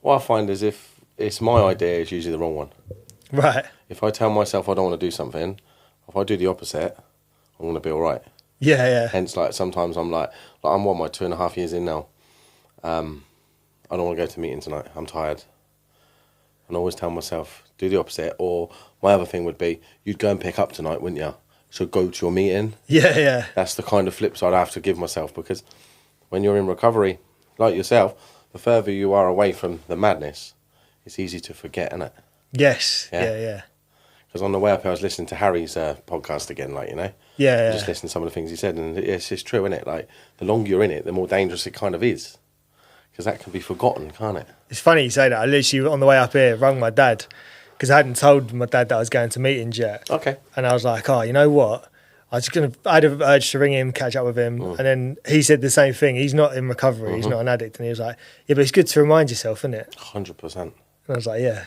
what I find is if it's my idea, it's usually the wrong one. Right. If I tell myself I don't want to do something, if I do the opposite, I'm going to be all right. Yeah, yeah. Hence, like, sometimes I'm like I'm my 2.5 years in now. I don't want to go to a meeting tonight. I'm tired. And I always tell myself, do the opposite. Or my other thing would be, you'd go and pick up tonight, wouldn't you? So go to your meeting. Yeah, yeah. That's the kind of flip side I have to give myself, because when you're in recovery, like yourself, the further you are away from the madness, it's easy to forget, isn't it? Yes. Yeah. Because on the way up, I was listening to Harry's podcast again, like, you know? Yeah. Just listening to some of the things he said, and it's true, isn't it? Like, the longer you're in it, the more dangerous it kind of is. Because that can be forgotten, can't it? It's funny you say that. I literally, on the way up here, rung my dad because I hadn't told my dad that I was going to meetings yet. Okay. And I was like, oh, you know what? I had an urge to ring him, catch up with him. And then he said the same thing. He's not in recovery. He's not an addict. And he was like, yeah, but it's good to remind yourself, isn't it? 100%. And I was like, yeah.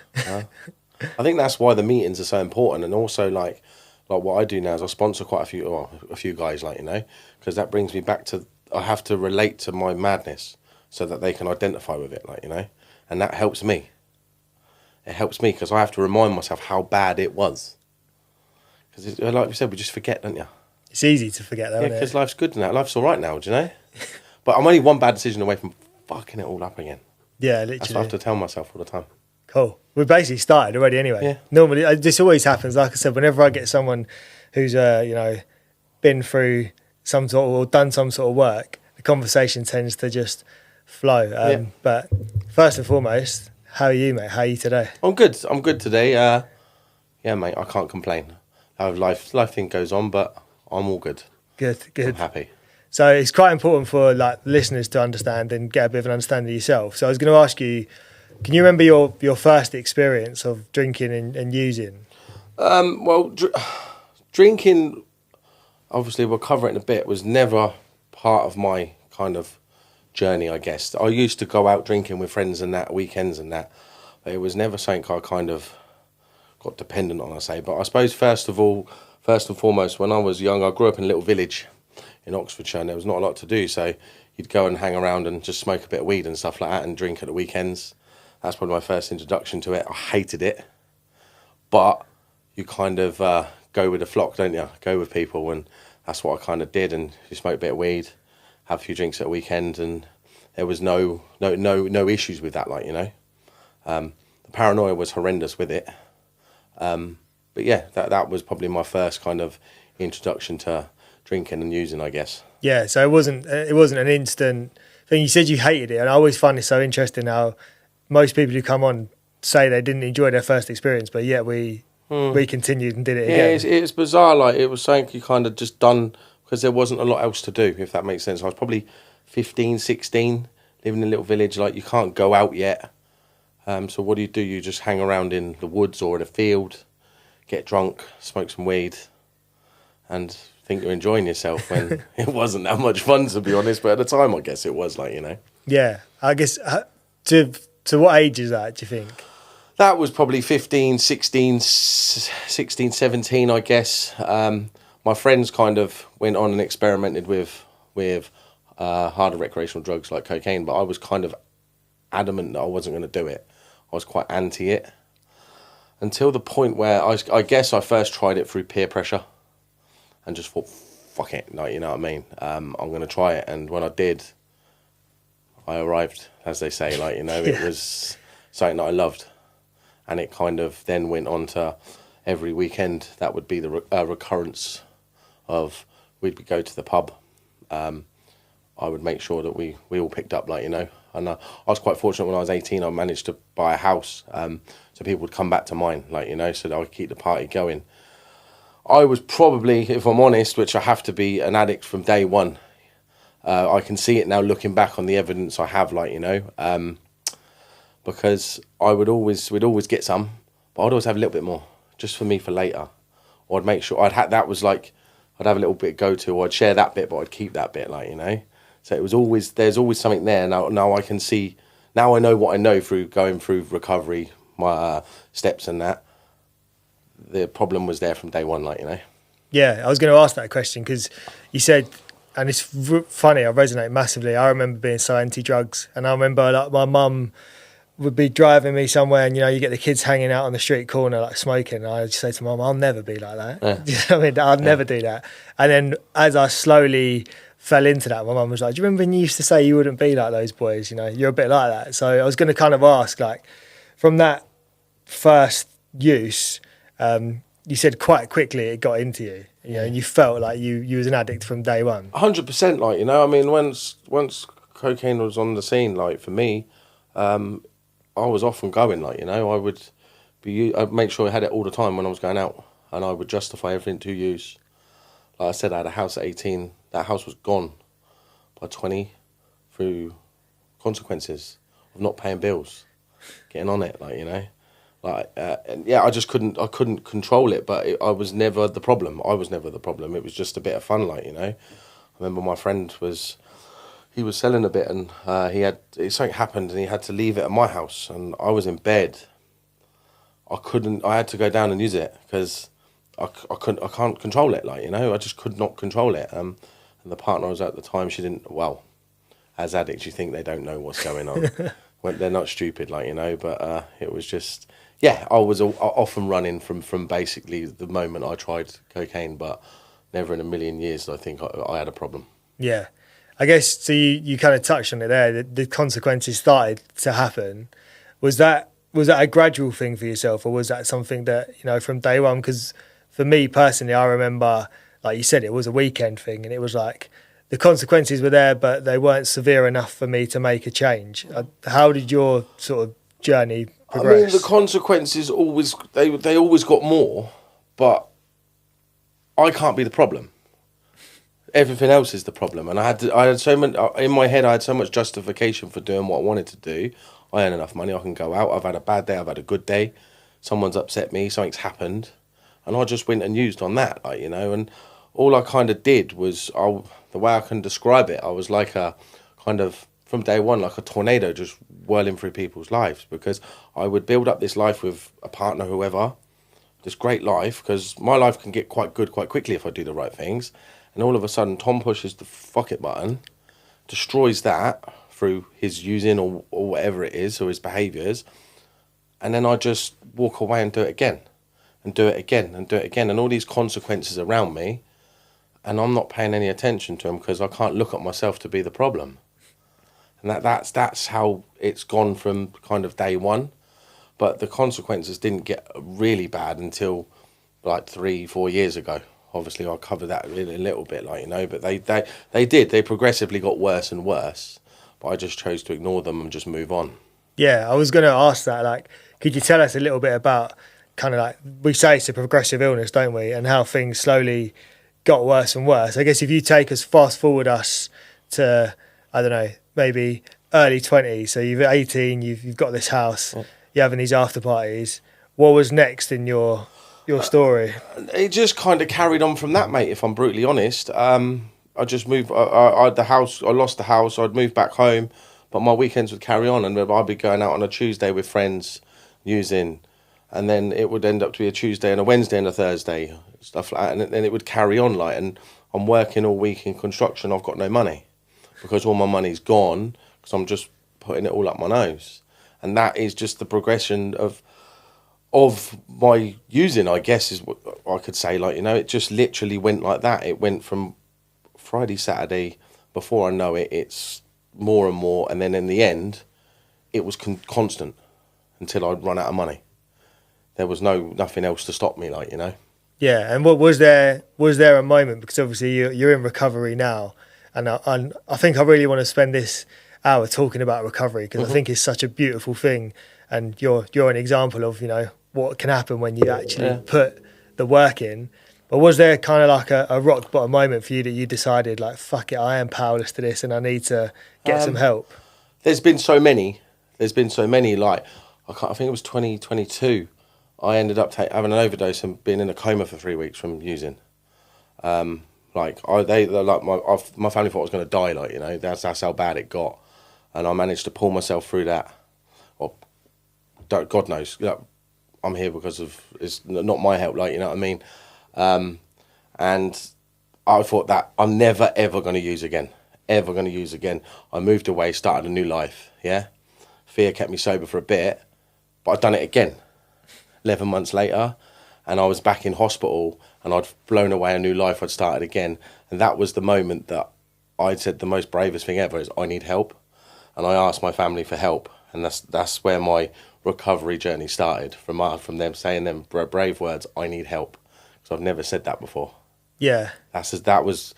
I think that's why the meetings are so important. And also, like what I do now is I sponsor quite a few guys, like, you know, because that brings me back to, I have to relate to my madness so that they can identify with it, like, you know, and that helps me. It helps me because I have to remind myself how bad it was. Because, like we said, we just forget, don't you? It's easy to forget, though, Yeah, because life's good now. Life's all right now, do you know? But I'm only one bad decision away from fucking it all up again. Yeah, literally. That's what I have to tell myself all the time. Cool. We've basically started already anyway. Yeah. Normally, this always happens. Like I said, whenever I get someone who's, been through some sort of, or done some sort of work, the conversation tends to just flow. But first and foremost, how are you, mate? How are you today? I'm good. I'm good today. Yeah, mate, I can't complain. Life thing goes on, but I'm all good. Good. I'm happy. So it's quite important for like listeners to understand and get a bit of an understanding of yourself. So I was going to ask you, can you remember your first experience of drinking and using? Well, drinking, obviously we'll cover it in a bit, was never part of my kind of journey, I guess. I used to go out drinking with friends and that, weekends and that. But it was never something I kind of got dependent on, I say. But I suppose first and foremost, when I was young, I grew up in a little village in Oxfordshire and there was not a lot to do. So you'd go and hang around and just smoke a bit of weed and stuff like that and drink at the weekends. That's probably my first introduction to it. I hated it. But you kind of go with the flock, don't you? Go with people, and that's what I kind of did. And you smoke a bit of weed, have a few drinks at a weekend, and there was no issues with that, like, you know. The paranoia was horrendous with it. But yeah, that was probably my first kind of introduction to drinking and using, I guess. Yeah, so it wasn't an instant thing. You said you hated it, and I always find it so interesting how most people who come on say they didn't enjoy their first experience, but yet we continued and did it again. Yeah, it's bizarre. Like, it was something you kind of just done because there wasn't a lot else to do, if that makes sense. I was probably 15, 16, living in a little village. Like, you can't go out yet. So what do? You just hang around in the woods or in a field, get drunk, smoke some weed, and think you're enjoying yourself when it wasn't that much fun, to be honest. But at the time, I guess it was, like, you know. Yeah, I guess to what age is that, do you think? That was probably 15, 16, 17, I guess. My friends kind of went on and experimented with harder recreational drugs like cocaine, but I was kind of adamant that I wasn't going to do it. I was quite anti it until the point where I guess I first tried it through peer pressure and just thought, fuck it, like, you know what I mean? I'm going to try it. And when I did, I arrived, as they say, like, you know, It was something that I loved. And it kind of then went on to every weekend. That would be the recurrence of, we'd go to the pub. I would make sure that we all picked up, like, you know. And I was quite fortunate when I was 18, I managed to buy a house. So people would come back to mine, like, you know, so that I could keep the party going. I was probably, if I'm honest, which I have to be, an addict from day one. I can see it now looking back on the evidence I have, like, you know. Because we'd always get some, but I'd always have a little bit more, just for me for later. Or I'd make sure I'd have a little bit go to, or I'd share that bit, but I'd keep that bit, like, you know. So there's always something there. Now I can see, now I know what I know through going through recovery, my steps and that. The problem was there from day one, like, you know. Yeah, I was going to ask that question because you said, and it's funny, I resonate massively. I remember being so anti-drugs, and I remember, like, my mum would be driving me somewhere, and you get the kids hanging out on the street corner like smoking, and I'd say to Mum, I'll never be like that. Yeah. Do you know what I mean? I'd never do that. And then as I slowly fell into that, my mum was like, do you remember when you used to say you wouldn't be like those boys? You're a bit like that. So I was going to kind of ask, like, from that first use, you said quite quickly it got into you, and you felt like you was an addict from day one. 100%, like, I mean, once cocaine was on the scene, like, for me, I was often going, like, I'd make sure I had it all the time when I was going out, and I would justify everything to use. Like I said, I had a house at 18. That house was gone by 20 through consequences of not paying bills, getting on it, and I just couldn't control it, but I was never the problem. I was never the problem. It was just a bit of fun, I remember my friend he was selling a bit, and something happened, and he had to leave it at my house, and I was in bed. I had to go down and use it because I can't control it, I just could not control it. And the partner I was at the time, she didn't. Well, as addicts, you think they don't know what's going on. They're not stupid, but it was just, I was often running from basically the moment I tried cocaine, but never in a million years I think I had a problem. Yeah. I guess, so you kind of touched on it there, the consequences started to happen. Was that a gradual thing for yourself, or was that something that, from day one? Because for me personally, I remember, like you said, it was a weekend thing, and it was like the consequences were there, but they weren't severe enough for me to make a change. How did your sort of journey progress? I mean, the consequences they always got more, but I can't be the problem. Everything else is the problem, and I had so much in my head. I had so much justification for doing what I wanted to do. I earn enough money, I can go out. I've had a bad day, I've had a good day. Someone's upset me, something's happened, and I just went and used on that, And all I kind of did was, the way I can describe it, I was like a kind of, from day one, like a tornado just whirling through people's lives, because I would build up this life with a partner, whoever, this great life, because my life can get quite good quite quickly if I do the right things. And all of a sudden, Tom pushes the fuck it button, destroys that through his using or whatever it is, or his behaviours. And then I just walk away and do it again, and do it again, and do it again. And all these consequences around me, and I'm not paying any attention to them because I can't look at myself to be the problem. And that's how it's gone from kind of day one. But the consequences didn't get really bad until like 3-4 years ago. Obviously, I'll cover that in a little bit, but they progressively got worse and worse, but I just chose to ignore them and just move on. Yeah, I was going to ask that, like, could you tell us a little bit about kind of like, we say it's a progressive illness, don't we, and how things slowly got worse and worse. I guess if you fast forward us to, I don't know, maybe early 20s, so you're 18, you've got this house, you're having these after parties, what was next in your story? It just kind of carried on from that, mate, if I'm brutally honest. I just moved, I had the house, I lost the house, I'd move back home, but my weekends would carry on, and I'd be going out on a Tuesday with friends, using, and then it would end up to be a Tuesday and a Wednesday and a Thursday, stuff like that, and then it would carry on, and I'm working all week in construction, I've got no money, because all my money's gone, because I'm just putting it all up my nose. And that is just the progression of my using, I guess, is what I could say. It just literally went like that. It went from Friday, Saturday, before I know it, it's more and more, and then in the end, it was constant until I'd run out of money. There was nothing else to stop me, Yeah, and what was there a moment, because obviously you're in recovery now, and I think I really want to spend this hour talking about recovery, because I think it's such a beautiful thing, and you're an example of what can happen when you actually put the work in. But was there kind of like a rock bottom moment for you that you decided, like, fuck it, I am powerless to this and I need to get some help? There's been so many. Like, I think it was 2022. I ended up having an overdose and being in a coma for 3 weeks from using. My family thought I was going to die. That's how bad it got, and I managed to pull myself through that. God knows, I'm here because of, it's not my help. You know what I mean? And I thought that I'm never ever going to use again. I moved away, started a new life. Yeah. fear kept me sober for a bit, but I'd done it again 11 months later, and I was back in hospital, and I'd blown away a new life. I'd started again, and that was the moment that I'd said the most bravest thing ever is I need help, and I asked my family for help, and that's where my recovery journey started, from them saying them brave words, I need help, because I've never said that before. Yeah. That was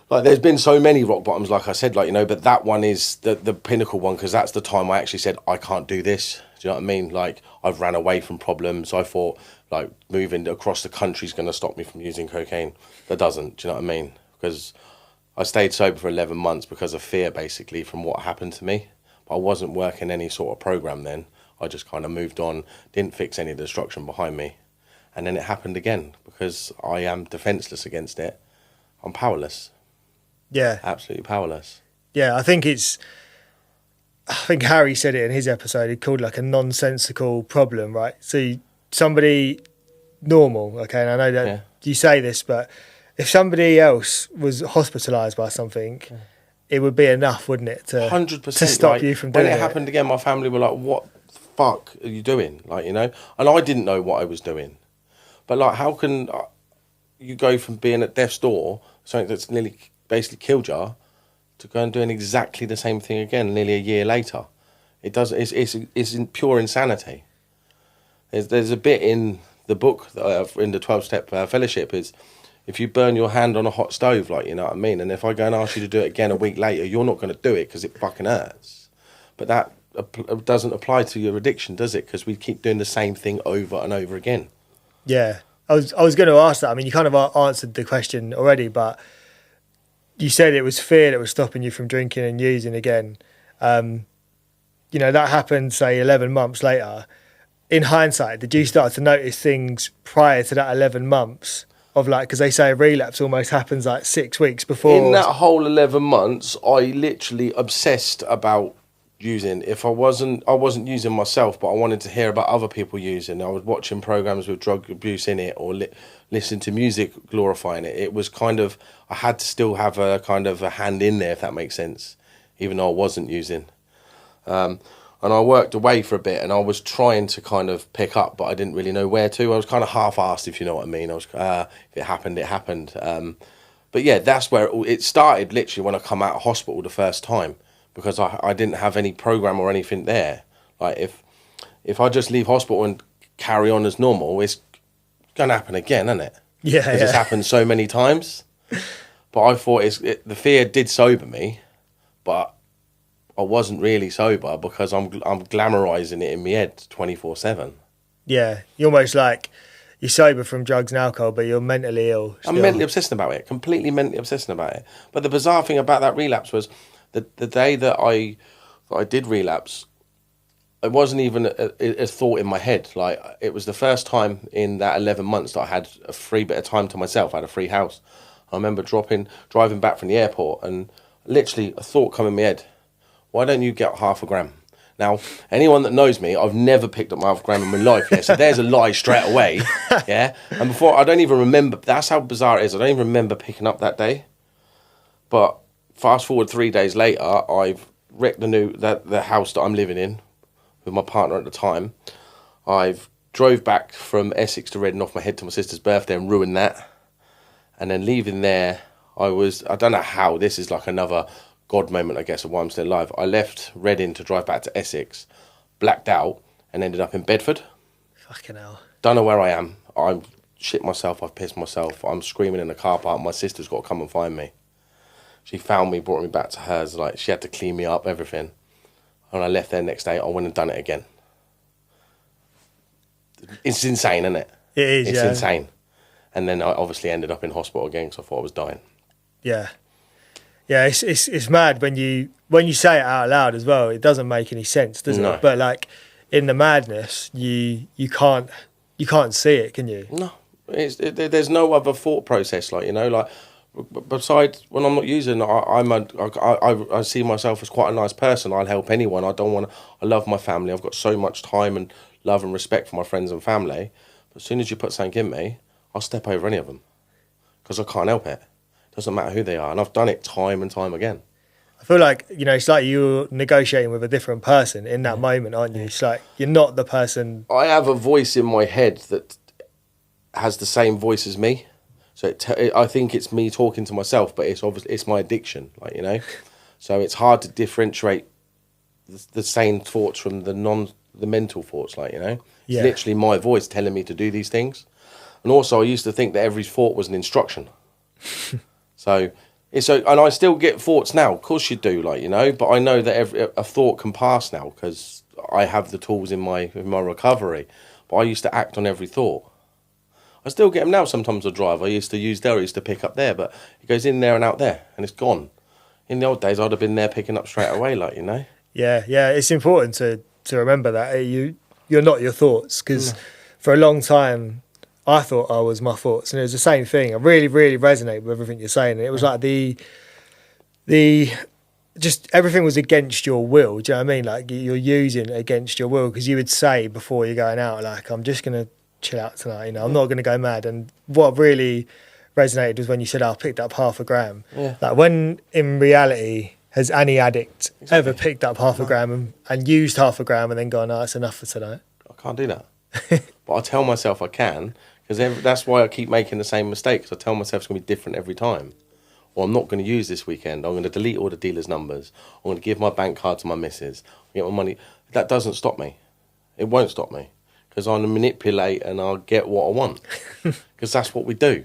like, there's been so many rock bottoms, like I said, like, you know, but that one is the pinnacle one, because that's the time I actually said I can't do this. Do you know what I mean? Like, I've ran away from problems. I thought like moving across the country is going to stop me from using cocaine. That doesn't. Do you know what I mean? Because I stayed sober for 11 months because of fear, basically, from what happened to me. But I wasn't working any sort of program then. I just kind of moved on, didn't fix any of the destruction behind me. And then it happened again, because I am defenseless against it. I'm powerless. Yeah. Absolutely powerless. Yeah, I think Harry said it in his episode. He called it like a nonsensical problem, right? So somebody normal, okay, and I know that you say this, but if somebody else was hospitalised by something, it would be enough, wouldn't it, to 100%, to stop you from doing it. When it happened again, my family were like, what the fuck are you doing? Like, you know, and I didn't know what I was doing. But like, how can you go from being at death's door, something that's nearly basically killed you, to go and doing exactly the same thing again nearly a year later? It's in pure insanity. There's a bit in the book, in the 12-step fellowship, is if you burn your hand on a hot stove, like, you know what I mean? And if I go and ask you to do it again a week later, you're not going to do it because it fucking hurts. But that doesn't apply to your addiction, does it? Because we keep doing the same thing over and over again. Yeah. I was going to ask that. I mean, you kind of answered the question already, but you said it was fear that was stopping you from drinking and using again. You know, that happened, say, 11 months later. In hindsight, did you start to notice things prior to that 11 months of, like, because they say a relapse almost happens like 6 weeks before? In that whole 11 months, I literally obsessed about using. If I wasn't using myself, but I wanted to hear about other people using. I was watching programs with drug abuse in it, or listening to music glorifying it. It was kind of, I had to still have a kind of a hand in there, if that makes sense, even though I wasn't using. And I worked away for a bit, and I was trying to kind of pick up, but I didn't really know where to. I was kind of half-assed, if you know what I mean. I was, if it happened, it happened. But yeah, that's where it started, literally, when I come out of hospital the first time, because I didn't have any program or anything there. Like, if I just leave hospital and carry on as normal, it's going to happen again, isn't it? Yeah, because it's happened so many times. But I thought the fear did sober me, but I wasn't really sober because I'm glamorising it in my head 24/7. Yeah, you're almost like you're sober from drugs and alcohol, but you're mentally ill still. I'm mentally obsessed about it, completely mentally obsessed about it. But the bizarre thing about that relapse was the day that I did relapse, it wasn't even a thought in my head. Like, it was the first time in that 11 months that I had a free bit of time to myself. I had a free house. I remember driving back from the airport, and literally a thought come in my head. Why don't you get half a gram? Now, anyone that knows me, I've never picked up half a gram in my life, yeah? So there's a lie straight away, yeah? And before, I don't even remember, that's how bizarre it is, I don't even remember picking up that day. But fast forward 3 days later, I've wrecked the house that I'm living in with my partner at the time. I've drove back from Essex to Reading off my head to my sister's birthday and ruined that. And then leaving there, I don't know how, this is like another God moment, I guess, of why I'm still alive. I left Reading to drive back to Essex, blacked out, and ended up in Bedford. Fucking hell. Don't know where I am. I'm shit myself, I've pissed myself. I'm screaming in the car park. My sister's got to come and find me. She found me, brought me back to hers. Like, she had to clean me up, everything. And I left there next day, I went and done it again. It's insane, isn't it? It is, It's insane. And then I obviously ended up in hospital again because I thought I was dying. Yeah. Yeah, it's mad when you say it out loud as well. It doesn't make any sense, does it? But like, in the madness, you can't see it, can you? No, there's no other thought process. Like, you know, like, besides when I'm not using, I see myself as quite a nice person. I'll help anyone. I love my family. I've got so much time and love and respect for my friends and family. But as soon as you put something in me, I'll step over any of them because I can't help it. Doesn't matter who they are, and I've done it time and time again. I feel like, you know, it's like you're negotiating with a different person in that moment, aren't you? It's like you're not the person. I have a voice in my head that has the same voice as me. So I think it's me talking to myself, but it's obviously it's my addiction, like, you know. So it's hard to differentiate the sane thoughts from the mental thoughts, like, you know. Yeah. It's literally my voice telling me to do these things. And also I used to think that every thought was an instruction. So and I still get thoughts now, of course you do, like, you know, but I know that a thought can pass now because I have the tools in my recovery. But I used to act on every thought. I still get them now sometimes I drive. I used to pick up there, but it goes in there and out there and it's gone. In the old days, I'd have been there picking up straight away, like, you know. Yeah, it's important to remember that you're not your thoughts, because for a long time I thought I was my thoughts, and it was the same thing. I really, really resonate with everything you're saying. And it was like the just everything was against your will. Do you know what I mean? Like you're using against your will, because you would say before you're going out, like, I'm just gonna chill out tonight. You know, I'm not gonna go mad. And what really resonated was when you said, I picked up half a gram. Yeah. Like, when in reality, has any addict ever picked up half a gram and used half a gram and then gone, oh, that's enough for tonight? I can't do that. But I tell myself I can, because that's why I keep making the same mistakes. I tell myself it's going to be different every time. Or I'm not going to use this weekend. I'm going to delete all the dealers' numbers. I'm going to give my bank card to my missus. I'll get my money. That doesn't stop me. It won't stop me, because I'll manipulate and I'll get what I want. Because that's what we do.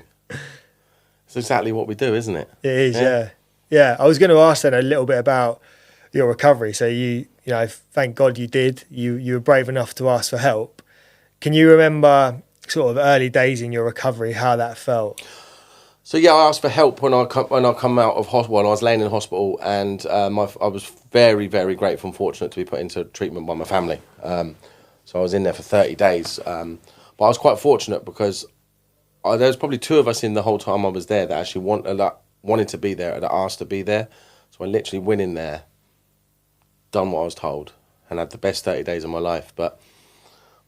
It's exactly what we do, isn't it? It is, yeah. I was going to ask then a little bit about your recovery. So you know, thank God you did. You were brave enough to ask for help. Can you remember sort of early days in your recovery, how that felt? So yeah, I asked for help when I come out of hospital. When I was laying in hospital, and I was very, very grateful and fortunate to be put into treatment by my family. So I was in there for 30 days. But I was quite fortunate because there was probably two of us in the whole time I was there that actually wanted to be there, that asked to be there. So I literally went in there, done what I was told, and had the best 30 days of my life. But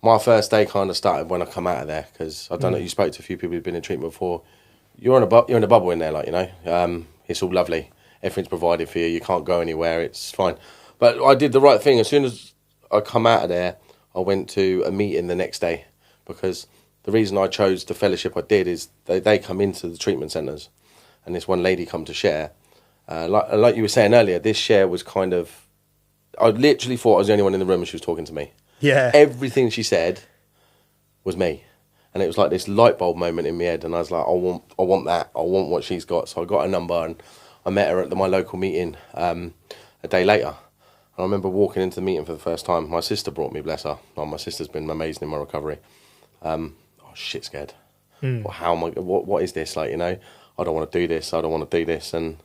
my first day kind of started when I come out of there, because I don't know, you spoke to a few people who've been in treatment before. You're in a bubble in there, like, you know. It's all lovely. Everything's provided for you. You can't go anywhere. It's fine. But I did the right thing. As soon as I come out of there, I went to a meeting the next day, because the reason I chose the fellowship I did is they come into the treatment centres, and this one lady come to share. Like you were saying earlier, this share was kind of, I literally thought I was the only one in the room and she was talking to me. Yeah. Everything she said was me. And it was like this light bulb moment in my head, and I was like, I want that. I want what she's got. So I got her number and I met her at my local meeting a day later. And I remember walking into the meeting for the first time. My sister brought me, bless her. Oh, my sister's been amazing in my recovery. Shit scared. Well, how am I? What is this? Like, you know, I don't want to do this. I don't want to do this. And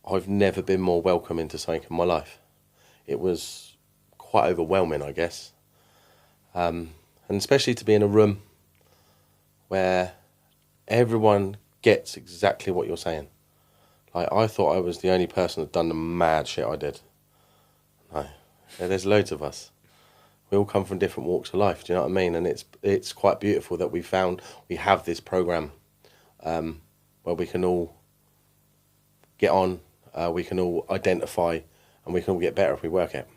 I've never been more welcome into something in my life. It was quite overwhelming, I guess. And especially to be in a room where everyone gets exactly what you're saying. Like, I thought I was the only person that done the mad shit I did. No, there's loads of us. We all come from different walks of life. Do you know what I mean? And it's quite beautiful that we have this program where we can all get on, we can all identify, and we can all get better if we work it.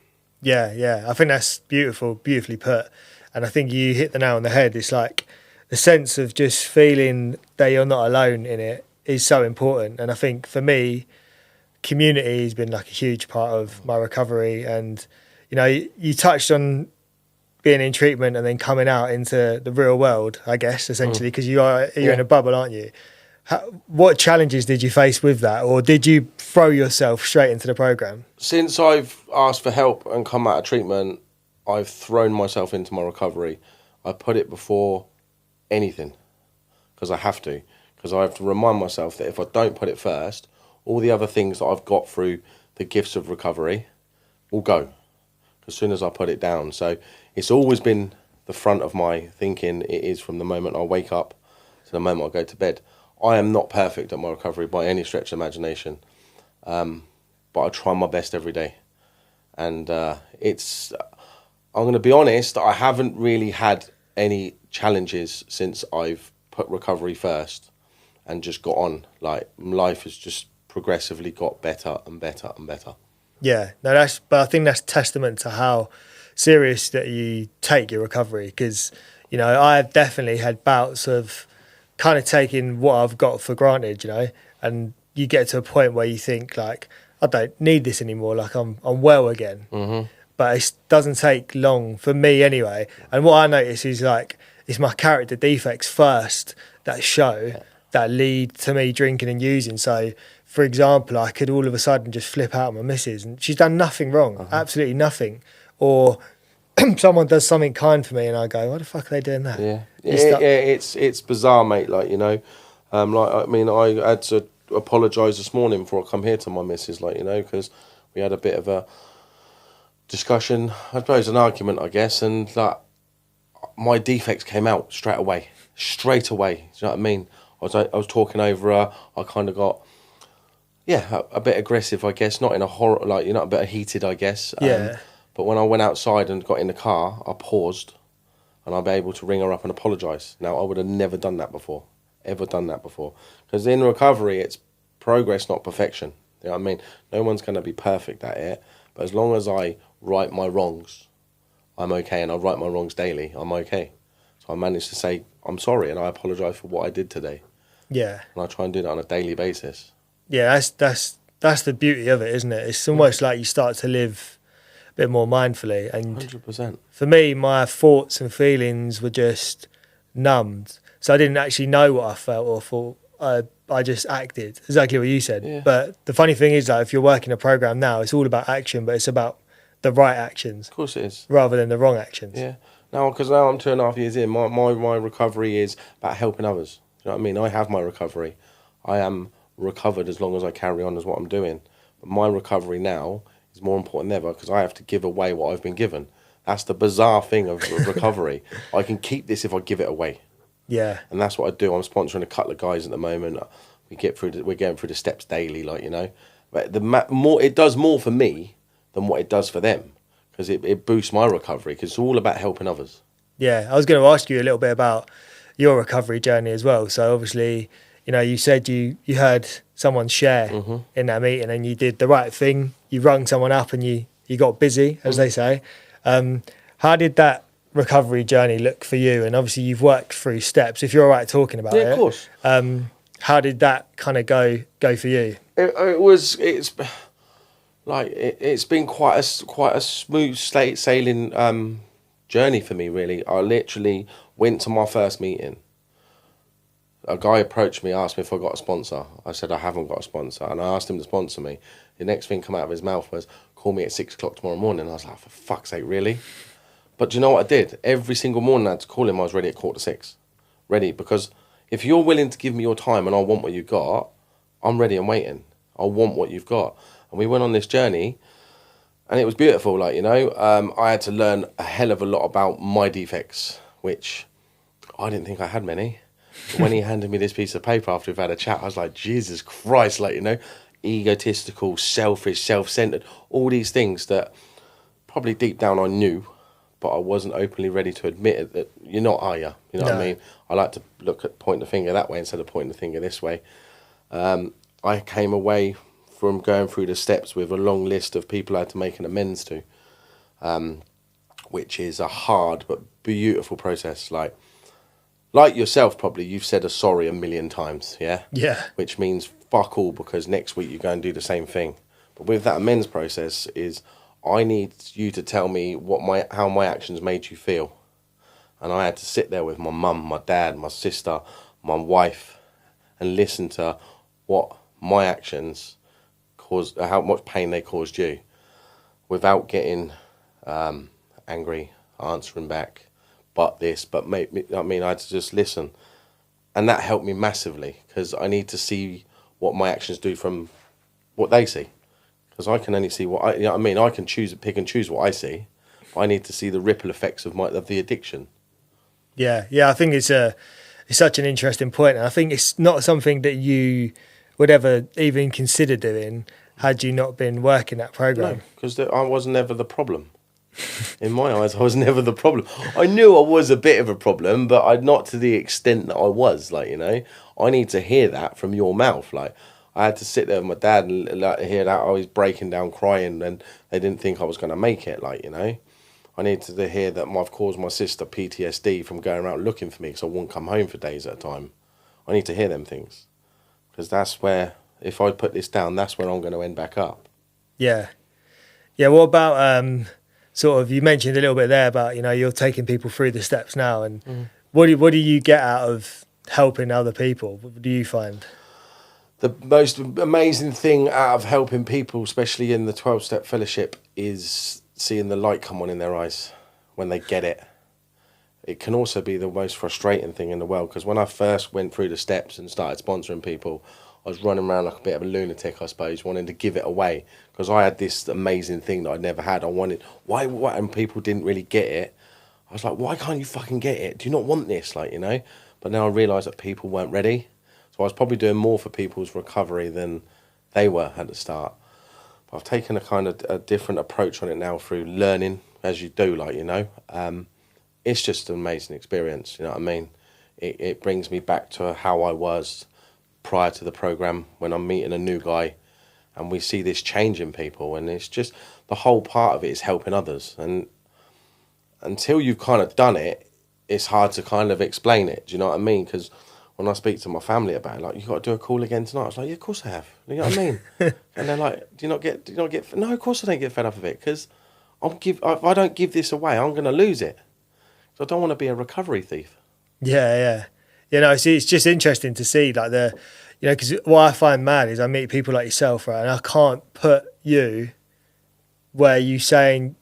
Yeah. I think that's beautifully put. And I think you hit the nail on the head. It's like the sense of just feeling that you're not alone in it is so important. And I think for me, community has been like a huge part of my recovery. And, you know, you touched on being in treatment and then coming out into the real world, I guess, essentially, because you're in a bubble, aren't you? What challenges did you face with that? Or did you throw yourself straight into the program? Since I've asked for help and come out of treatment, I've thrown myself into my recovery. I put it before anything, because I have to remind myself that if I don't put it first, all the other things that I've got through the gifts of recovery will go as soon as I put it down. So it's always been the front of my thinking. It is from the moment I wake up to the moment I go to bed. I am not perfect at my recovery by any stretch of imagination, but I try my best every day. And I'm going to be honest, I haven't really had any challenges since I've put recovery first and just got on. Like, life has just progressively got better and better and better. Yeah, no, but I think that's testament to how serious that you take your recovery, because, you know, I've definitely had bouts of kind of taking what I've got for granted, you know, and you get to a point where you think like, I don't need this anymore, like I'm well again. Mm-hmm. But it doesn't take long for me anyway. And what I notice is like, it's my character defects first that show, that lead to me drinking and using. So, for example, I could all of a sudden just flip out on my missus and she's done nothing wrong, absolutely nothing. Or someone does something kind for me and I go, why the fuck are they doing that? Yeah, it's bizarre, mate. Like, you know, I mean, I had to apologise this morning before I come here to my missus, like, you know, because we had a bit of a discussion, I suppose an argument, I guess, and like my defects came out straight away. Do you know what I mean? I was talking over her. I kind of got, a bit aggressive, I guess, not in a horror, like, you know, a bit heated, I guess. Yeah. But when I went outside and got in the car, I paused and I'll be able to ring her up and apologise. Now, I would have never done that before, Because in recovery, it's progress, not perfection. You know what I mean? No one's going to be perfect at it. But as long as I right my wrongs, I'm okay. And I right my wrongs daily, I'm okay. So I managed to say, I'm sorry and I apologise for what I did today. Yeah. And I try and do that on a daily basis. Yeah, that's the beauty of it, isn't it? It's almost like you start to live a bit more mindfully. And 100%. for me, my thoughts and feelings were just numbed. So I didn't actually know what I felt or thought. I just acted, exactly what you said. Yeah. But the funny thing is that if you're working a program now, it's all about action, but it's about the right actions. Of course it is. Rather than the wrong actions. Yeah. Because now I'm 2.5 years in, my recovery is about helping others. You know what I mean? I have my recovery. I am recovered as long as I carry on as what I'm doing. But my recovery now is more important than ever because I have to give away what I've been given. That's the bizarre thing of recovery. I can keep this if I give it away. Yeah. And that's what I do. I'm sponsoring a couple of guys at the moment. We're going through the steps daily, like, you know. But it does more for me than what it does for them because it boosts my recovery because it's all about helping others. Yeah, I was going to ask you a little bit about your recovery journey as well. So obviously, you know, you said you heard someone share in that meeting and you did the right thing. You rung someone up and you got busy, as they say. How did that recovery journey look for you? And obviously you've worked through steps, if you're all right talking about it. Yeah, of course. How did that kind of go for you? It's been quite a smooth sailing journey for me, really. I literally went to my first meeting. A guy approached me, asked me if I got a sponsor. I said I haven't got a sponsor, and I asked him to sponsor me. The next thing come out of his mouth was, call me at 6 o'clock tomorrow morning. I was like, for fuck's sake, really? But do you know what I did? Every single morning I had to call him, I was ready at 5:45. Ready, because if you're willing to give me your time and I want what you've got, I'm ready and waiting. I want what you've got. And we went on this journey, and it was beautiful, like, you know. I had to learn a hell of a lot about my defects, which I didn't think I had many. But when he handed me this piece of paper after we've had a chat, I was like, Jesus Christ, like, you know, egotistical, selfish, self-centered, all these things that probably deep down I knew, but I wasn't openly ready to admit it, that you're not, are you? You know what I mean? I like to point the finger that way instead of pointing the finger this way. I came away from going through the steps with a long list of people I had to make an amends to, which is a hard but beautiful process. Like yourself, probably, you've said a sorry a million times, yeah? Yeah. Which means fuck all, because next week you go and do the same thing. But with that amends process is, I need you to tell me how my actions made you feel. And I had to sit there with my mum, my dad, my sister, my wife, and listen to what my actions caused, how much pain they caused you, without getting angry, answering back, but maybe, I mean, I had to just listen. And that helped me massively, because I need to see what my actions do from what they see. Because I can only see what you know what I mean? I can pick and choose what I see. But I need to see the ripple effects of the addiction. Yeah, I think it's such an interesting point. And I think it's not something that you would ever even consider doing had you not been working that program. No, because I was never the problem. In my eyes, I was never the problem. I knew I was a bit of a problem, but not to the extent that I was. Like, you know, I need to hear that from your mouth. Like, I had to sit there with my dad and like hear that I was breaking down crying, and they didn't think I was going to make it, like, you know. I needed to hear that I've caused my sister PTSD from going around looking for me because I wouldn't come home for days at a time. I need to hear them things, because that's where, if I put this down, that's where I'm going to end back up. Yeah. Yeah, what about, sort of, you mentioned a little bit there about, you know, you're taking people through the steps now, and what do you get out of helping other people? What do you find? The most amazing thing out of helping people, especially in the 12-step fellowship, is seeing the light come on in their eyes when they get it. It can also be the most frustrating thing in the world, because when I first went through the steps and started sponsoring people, I was running around like a bit of a lunatic, I suppose, wanting to give it away, because I had this amazing thing that I'd never had. I wanted, why, and people didn't really get it. I was like, why can't you fucking get it? Do you not want this? Like, you know? But now I realised that people weren't ready. So I was probably doing more for people's recovery than they were at the start. But I've taken a kind of a different approach on it now through learning, as you do, like, you know. It's just an amazing experience, you know what I mean? It brings me back to how I was prior to the program, when I'm meeting a new guy and we see this change in people, and it's just, the whole part of it is helping others. And until you've kind of done it, it's hard to kind of explain it, do you know what I mean? Because when I speak to my family about it, like, you got to do a call again tonight. I was like, yeah, of course I have. You know what I mean? And they're like, do you not get? No, of course I don't get fed up of it, because if I don't give this away, I'm going to lose it. So I don't want to be a recovery thief. Yeah. You know, see, it's just interesting to see, like, you know, because what I find mad is I meet people like yourself, right, and I can't put you where you saying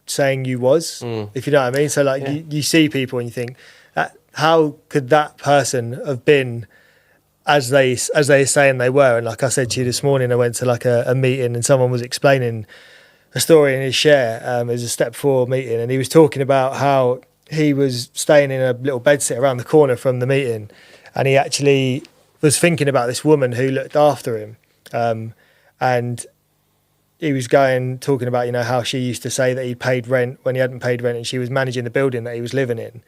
you was, if you know what I mean. So, like, you see people and you think, how could that person have been as they saying they were? And like I said to you this morning, I went to like a meeting and someone was explaining a story in his share. It was a step 4 meeting, and he was talking about how he was staying in a little bedsit around the corner from the meeting, and he actually was thinking about this woman who looked after him, and he was talking about, you know, how she used to say that he paid rent when he hadn't paid rent, and she was managing the building that he was living in.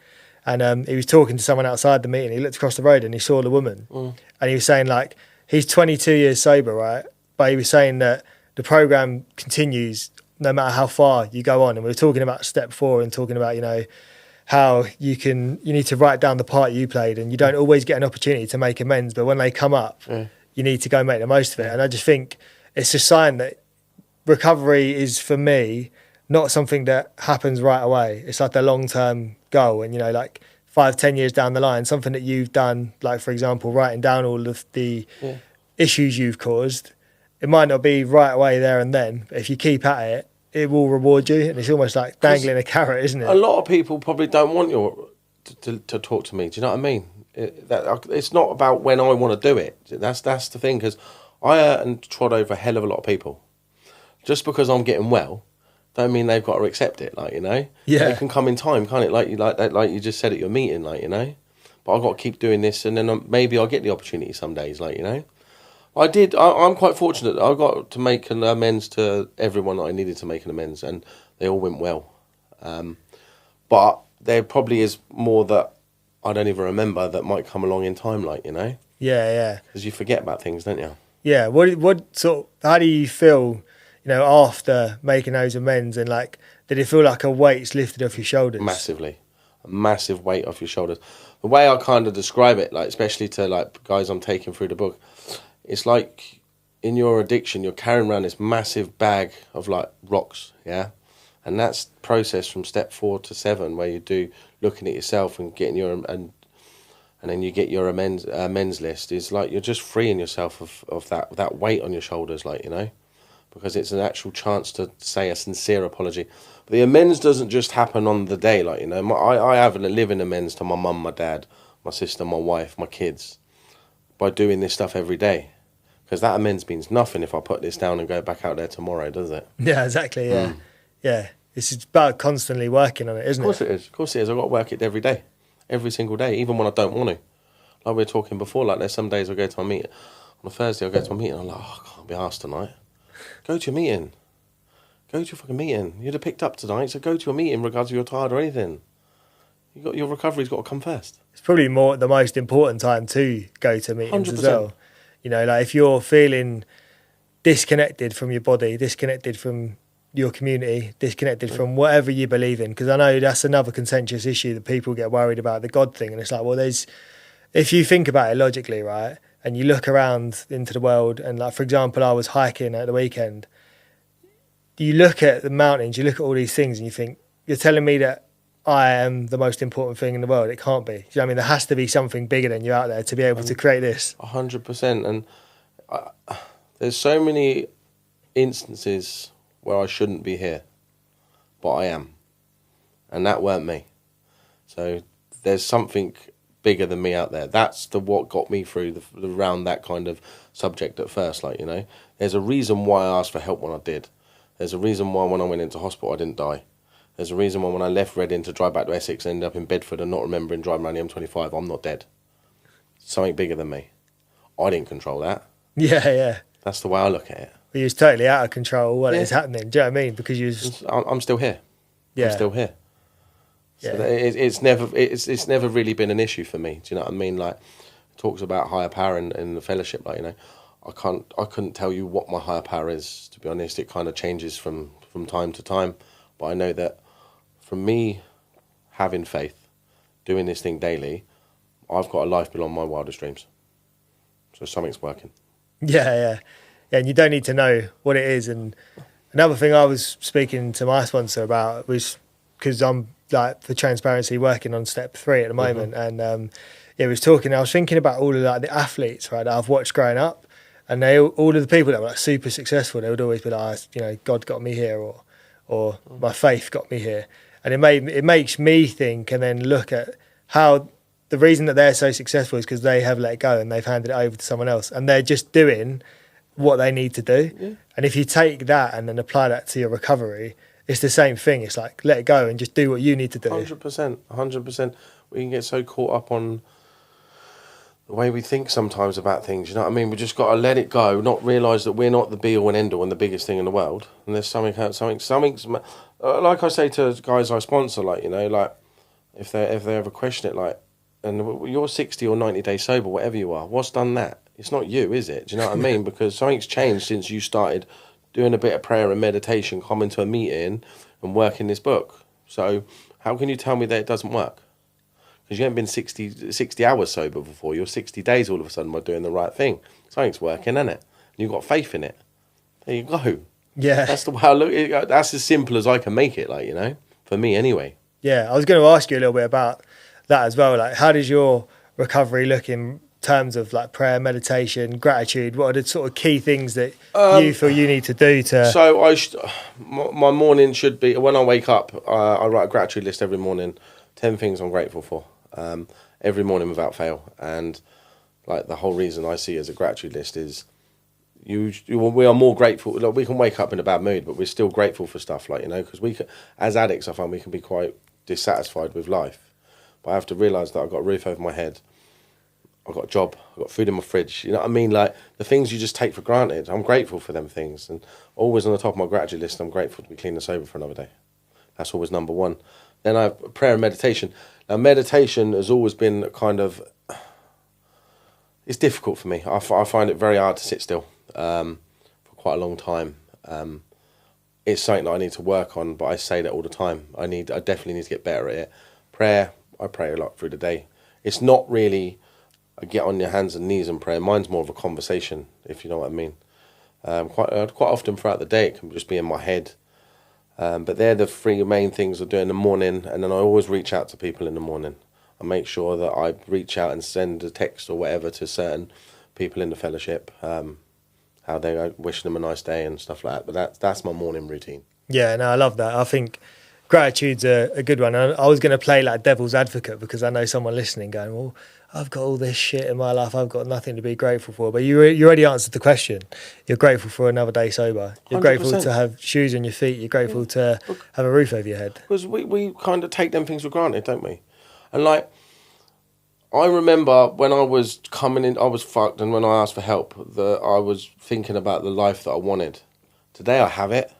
And he was talking to someone outside the meeting. He looked across the road and he saw the woman. And he was saying, like, he's 22 years sober, right? But he was saying that the program continues no matter how far you go on. And we were talking about step 4 and talking about, you know, how you need to write down the part you played, and you don't always get an opportunity to make amends. But when they come up, you need to go make the most of it. And I just think it's a sign that recovery is, for me, not something that happens right away. It's like a long-term goal, and, you know, like 5-10 years down the line, something that you've done, like, for example, writing down all of the issues you've caused, it might not be right away there and then, but if you keep at it, it will reward you. And it's almost like dangling a carrot, isn't it? A lot of people probably don't want to talk to me. Do you know what I mean? It's not about when I want to do it. That's the thing, because I hurt and trod over a hell of a lot of people. Just because I'm getting well don't mean they've got to accept it, like, you know. Yeah. It can come in time, can't it? Like you just said at your meeting, like, you know. But I've got to keep doing this, and then maybe I'll get the opportunity some days, like, you know. I'm quite fortunate. I got to make an amends to everyone that I needed to make an amends, and they all went well. But there probably is more that I don't even remember that might come along in time, like, you know. Yeah. Because you forget about things, don't you? Yeah. How do you feel, you know, after making those amends, and, like, did it feel like a weight's lifted off your shoulders? Massively. A massive weight off your shoulders. The way I kind of describe it, like, especially to, like, guys I'm taking through the book, it's like in your addiction, you're carrying around this massive bag of, like, rocks, yeah? And that's processed from step 4 to 7, where you do looking at yourself and getting and then you get your amends list. It's like you're just freeing yourself of that weight on your shoulders, like, you know? Because it's an actual chance to say a sincere apology. But the amends doesn't just happen on the day, like, you know. I have a living amends to my mum, my dad, my sister, my wife, my kids, by doing this stuff every day. Because that amends means nothing if I put this down and go back out there tomorrow, does it? Yeah, exactly, yeah. Yeah, it's about constantly working on it, isn't it? Of course it is. I've got to work it every day. Every single day, even when I don't want to. Like we were talking before, like, there's some days I go to my meeting. On a Thursday, I go to my meeting, I'm like, I can't be arsed tonight. Go to your meeting. Go to your fucking meeting. You'd have picked up tonight, so go to a meeting regardless if you're tired or anything. Your recovery's got to come first. It's probably the most important time to go to meetings 100%. As well. You know, like if you're feeling disconnected from your body, disconnected from your community, disconnected from whatever you believe in, because I know that's another contentious issue that people get worried about, the God thing. And it's like, well, if you think about it logically, right, and you look around into the world, and like, for example, I was hiking at the weekend, you look at the mountains, you look at all these things, and you think, you're telling me that I am the most important thing in the world? It can't be. Do you know what I mean? There has to be something bigger than you out there to be able to create this. 100%. And there's so many instances where I shouldn't be here, but I am. And that weren't me. So there's something bigger than me out there. That's what got me through around that kind of subject at first. Like, you know, there's a reason why I asked for help when I did. There's a reason why when I went into hospital I didn't die. There's a reason why when I left Reading to drive back to Essex and ended up in Bedford and not remembering driving around the M25, I'm not dead. Something bigger than me. I didn't control that. Yeah. That's the way I look at it. Well, you was totally out of control while it was happening. Do you know what I mean? Because I'm still here. Yeah. I'm still here. So Yeah. it's never really been an issue for me. Do you know what I mean? Like, it talks about higher power in the fellowship. Like, you know, I couldn't tell you what my higher power is. To be honest, it kind of changes from time to time. But I know that from me having faith, doing this thing daily, I've got a life beyond my wildest dreams. So something's working. Yeah, and you don't need to know what it is. And another thing I was speaking to my sponsor about was, because I'm, like, for transparency, working on step 3 at the moment, and I was thinking about all of, like, the athletes, right, that I've watched growing up, and all of the people that were, like, super successful, they would always be like, you know, God got me here, or my faith got me here. And it makes me think and then look at how the reason that they're so successful is because they have let go and they've handed it over to someone else, and they're just doing what they need to do. Yeah. And if you take that and then apply that to your recovery, it's the same thing. It's like, let it go and just do what you need to do. 100%. We can get so caught up on the way we think sometimes about things, you know what I mean? We just got to let it go, not realise that we're not the be-all and end-all and the biggest thing in the world. And there's something's like I say to guys I sponsor, like, you know, like, if they ever question it, like, and you're 60 or 90 days sober, whatever you are, what's done that? It's not you, is it? Do you know what I mean? Because something's changed since you started doing a bit of prayer and meditation, coming to a meeting and working this book. So how can you tell me that it doesn't work? Because you haven't been 60 hours sober before. You're 60 days all of a sudden by doing the right thing. Something's working, isn't it? And you've got faith in it. There you go. Yeah. That's the way I look. That's as simple as I can make it, like, you know, for me anyway. Yeah, I was going to ask you a little bit about that as well. Like, how does your recovery look in terms of, like, prayer, meditation, gratitude? What are the sort of key things that you feel you need to do to... So my morning should be, when I wake up, I write a gratitude list every morning, 10 things I'm grateful for, every morning without fail. And, like, the whole reason I see as a gratitude list is we are more grateful. Like, we can wake up in a bad mood, but we're still grateful for stuff, like, you know, because as addicts, I find we can be quite dissatisfied with life. But I have to realise that I've got a roof over my head, I've got a job, I've got food in my fridge, you know what I mean? Like, the things you just take for granted, I'm grateful for them things. And always on the top of my gratitude list, I'm grateful to be clean and sober for another day. That's always number one. Then I have prayer and meditation. Now, meditation has always been kind of... It's difficult for me. I find it very hard to sit still for quite a long time. It's something that I need to work on, but I say that all the time. I definitely need to get better at it. Prayer, I pray a lot through the day. It's not really a get on your hands and knees and pray. Mine's more of a conversation, if you know what I mean. Quite often throughout the day, it can just be in my head. But they're the 3 main things I do in the morning, and then I always reach out to people in the morning. I make sure that I reach out and send a text or whatever to certain people in the fellowship, how they wish them a nice day and stuff like that. But that's my morning routine. Yeah, no, I love that. I think gratitude's a good one. I was going to play like devil's advocate because I know someone listening going, well, I've got all this shit in my life, I've got nothing to be grateful for. But you already answered the question. You're grateful for another day sober. You're 100%. Grateful to have shoes on your feet. You're grateful to have a roof over your head. Because we kind of take them things for granted, don't we? And, like, I remember when I was coming in, I was fucked, and when I asked for help, I was thinking about the life that I wanted. Today I have it,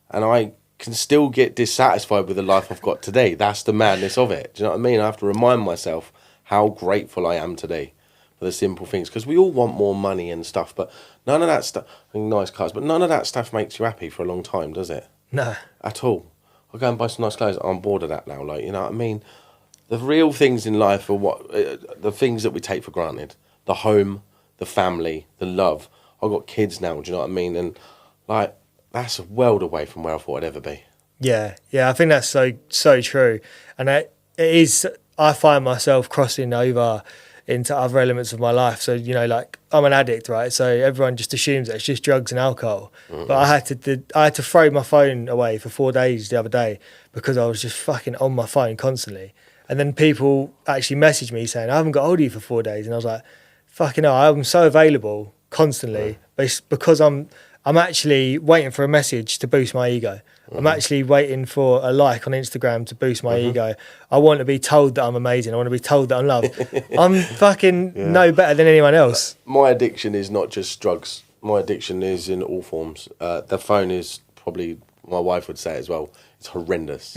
and I can still get dissatisfied with the life I've got today. That's the madness of it. Do you know what I mean? I have to remind myself how grateful I am today for for the simple things, because we all want more money and stuff, but none of that stuff, nice cars, but none of that stuff makes you happy for a long time, does it? No. At all. I'll go and buy some nice clothes. I'm bored of that now, like, you know what I mean? The real things in life are the things that we take for granted. The home, the family, the love. I've got kids now, do you know what I mean? And, like, that's a world away from where I thought I'd ever be. Yeah, I think that's so true. And it is, I find myself crossing over into other elements of my life. So, you know, like, I'm an addict, right? So everyone just assumes that it's just drugs and alcohol. Mm-hmm. But I had to throw my phone away for 4 days the other day because I was just fucking on my phone constantly. And then people actually messaged me saying, I haven't got hold of you for 4 days. And I was like, fucking hell, I'm so available constantly. But it's because I'm actually waiting for a message to boost my ego. Mm-hmm. I'm actually waiting for a like on Instagram to boost my ego. I want to be told that I'm amazing. I want to be told that I'm loved. I'm fucking no better than anyone else. My addiction is not just drugs. My addiction is in all forms. The phone is probably, my wife would say as well, it's horrendous.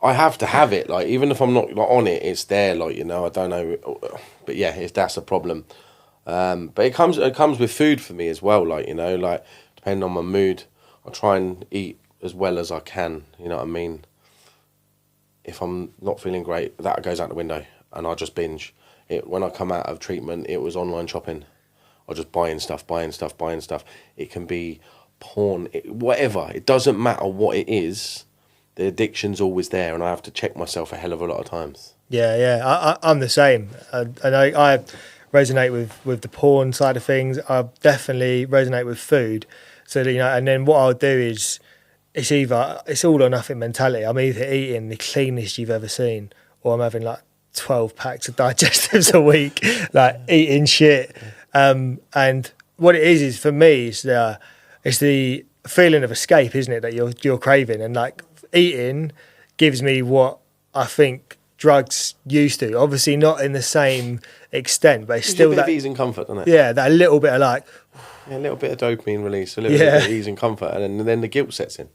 I have to have it. Like, even if I'm not on it, it's there. Like, you know, I don't know. But yeah, that's a problem. But it comes with food for me as well. Like, you know, like, depending on my mood, I try and eat as well as I can, you know what I mean? If I'm not feeling great, that goes out the window and I just binge. When I come out of treatment, it was online shopping. I just buying stuff. It can be porn, whatever. It doesn't matter what it is. The addiction's always there and I have to check myself a hell of a lot of times. Yeah. I'm the same. And I resonate with the porn side of things. I definitely resonate with food. So, you know, and then what I'll do is, it's all or nothing mentality. I'm either eating the cleanest you've ever seen, or I'm having like 12 packs of digestives a week, like eating shit. And what it is for me, it's the feeling of escape, isn't it, that you're craving, and like eating gives me what I think drugs used to. Obviously, not in the same extent, but it's still that that ease and comfort, doesn't it? Yeah, that little bit of like. Yeah, a little bit of dopamine release, a little bit of ease and comfort, and then the guilt sets in.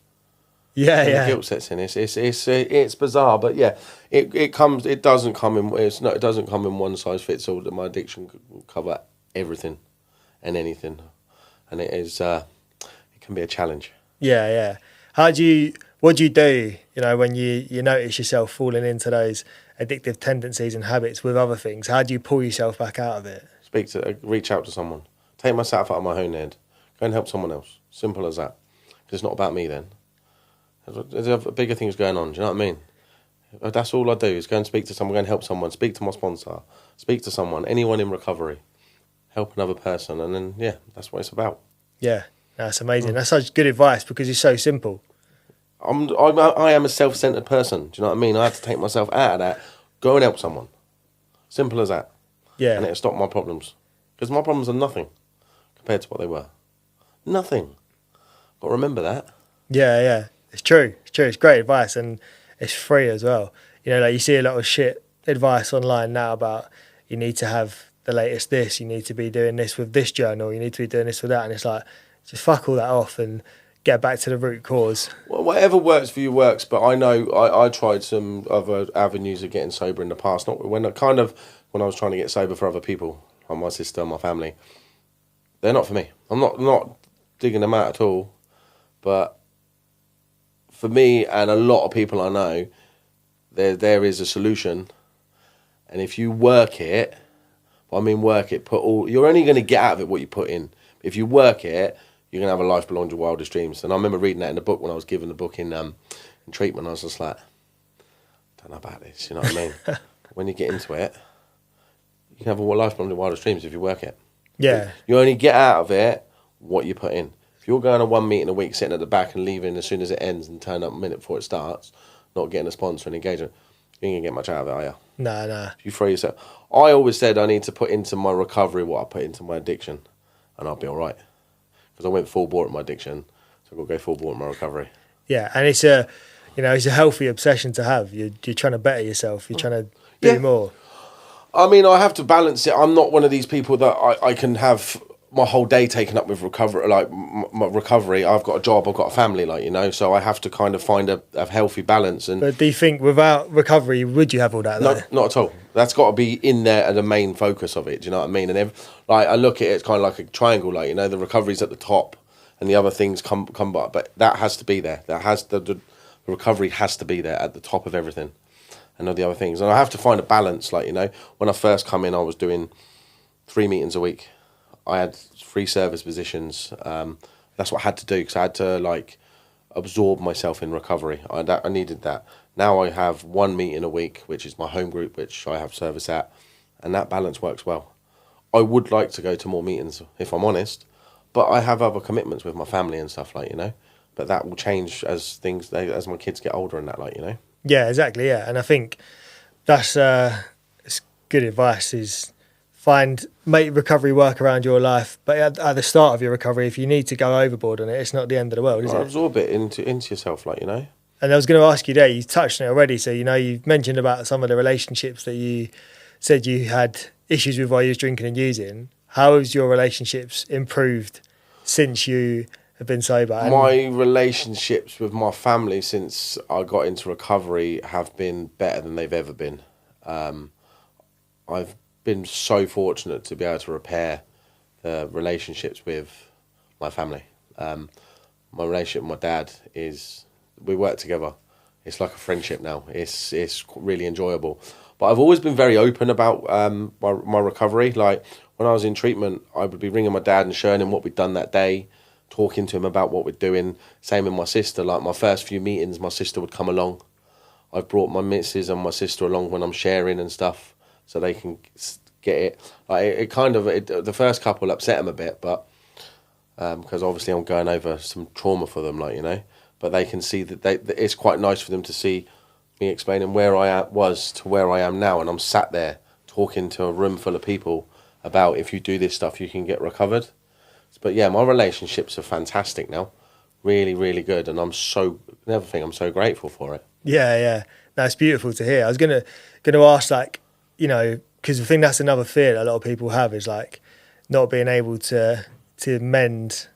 The guilt sets in. It's bizarre, but yeah, it doesn't come in one size fits all. That my addiction can cover everything and anything, and it can be a challenge. Yeah. What do you do? You know, when you notice yourself falling into those addictive tendencies and habits with other things, how do you pull yourself back out of it? Reach out to someone. Take myself out of my own head. Go and help someone else. Simple as that. Because it's not about me then. There's bigger things going on. Do you know what I mean? That's all I do is go and speak to someone, go and help someone, speak to my sponsor, speak to someone, anyone in recovery, help another person. And then, yeah, that's what it's about. Yeah, that's amazing. That's such good advice because it's so simple. I am a self-centered person. Do you know what I mean? I have to take myself out of that. Go and help someone. Simple as that. Yeah. And it'll stop my problems. Because my problems are nothing compared to what they were. Nothing. But remember that. Yeah. It's true. It's great advice and it's free as well. You know, like you see a lot of shit advice online now about you need to have the latest this, you need to be doing this with this journal, you need to be doing this with that. And it's like, just fuck all that off and get back to the root cause. Well, whatever works for you works, but I know I tried some other avenues of getting sober in the past. Not when I was trying to get sober for other people, like my sister and my family. They're not for me. I'm not digging them out at all. But for me and a lot of people I know, there is a solution. And if you work it, you're only going to get out of it what you put in. If you work it, you're going to have a life beyond your wildest dreams. And I remember reading that in the book when I was given the book in treatment. I was just like, I don't know about this, you know what I mean? When you get into it, you can have a life beyond your wildest dreams if you work it. Yeah. You only get out of it what you put in. If you're going to one meeting a week, sitting at the back and leaving as soon as it ends and turn up a minute before it starts, not getting a sponsor and engagement, you ain't going to get much out of it, are you? No. If you throw yourself... I always said I need to put into my recovery what I put into my addiction, and I'll be all right. Because I went full bore at my addiction, so I've got to go full bore at my recovery. Yeah, and it's a healthy obsession to have. You're trying to better yourself. You're trying to do more. I mean, I have to balance it. I'm not one of these people that I can have my whole day taken up with recovery, like my recovery. I've got a job, I've got a family, like, you know, so I have to kind of find a healthy balance. And But do you think without recovery, would you have all that? no, not at all. That's got to be in there as the main focus of it. Do you know what I mean? And like I look at it, it's kind of like a triangle, like, you know, the recovery's at the top, and the other things come by. But that has to be there. That has the recovery has to be there at the top of everything, and all the other things. And I have to find a balance. Like, you know, when I first come in, I was doing 3 meetings a week. I had 3 service positions. That's what I had to do, because I had to like absorb myself in recovery. I needed that. Now I have 1 meeting a week, which is my home group, which I have service at, and that balance works well. I would like to go to more meetings, if I'm honest, but I have other commitments with my family and stuff, like, you know. But that will change as as my kids get older and that, like, you know. Yeah, exactly. Yeah, and I think that's it's good advice. Is make recovery work around your life, but at the start of your recovery, if you need to go overboard on it, it's not the end of the world, is it? Absorb it into yourself, like, you know. And I was going to ask you there, you touched on it already, so, you know, you've mentioned about some of the relationships that you said you had issues with while you was drinking and using. How has your relationships improved since you have been sober? My relationships with my family since I got into recovery have been better than they've ever been. I've been so fortunate to be able to repair the relationships with my family. My relationship with my dad we work together. It's like a friendship now. It's really enjoyable. But I've always been very open about my recovery. Like, when I was in treatment, I would be ringing my dad and showing him what we'd done that day, talking to him about what we're doing. Same with my sister. Like, my first few meetings, my sister would come along. I've brought my missus and my sister along when I'm sharing and stuff, so they can get it. Like, the first couple upset them a bit, but because obviously I'm going over some trauma for them, like, you know. But they can see that it's quite nice for them to see me explaining where I was to where I am now, and I'm sat there talking to a room full of people about, if you do this stuff, you can get recovered. But yeah, my relationships are fantastic now, really, really good, and I'm so grateful for it. Yeah, that's beautiful to hear. I was gonna ask, like, you know, because I think that's another fear that a lot of people have, is like not being able to mend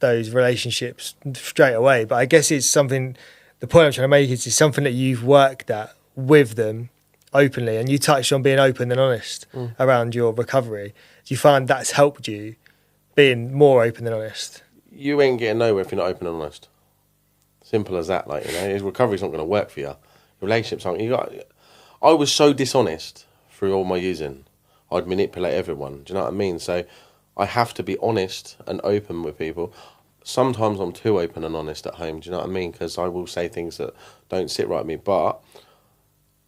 those relationships straight away. But I guess it's something, the point I'm trying to make is it's something that you've worked at with them openly, and you touched on being open and honest around your recovery. Do you find that's helped you, being more open than honest? You ain't getting nowhere if you're not open and honest. Simple as that, like, you know. Recovery's not going to work for you. Relationships aren't. I was so dishonest through all my using. I'd manipulate everyone. Do you know what I mean? So I have to be honest and open with people. Sometimes I'm too open and honest at home, do you know what I mean? Because I will say things that don't sit right with me. But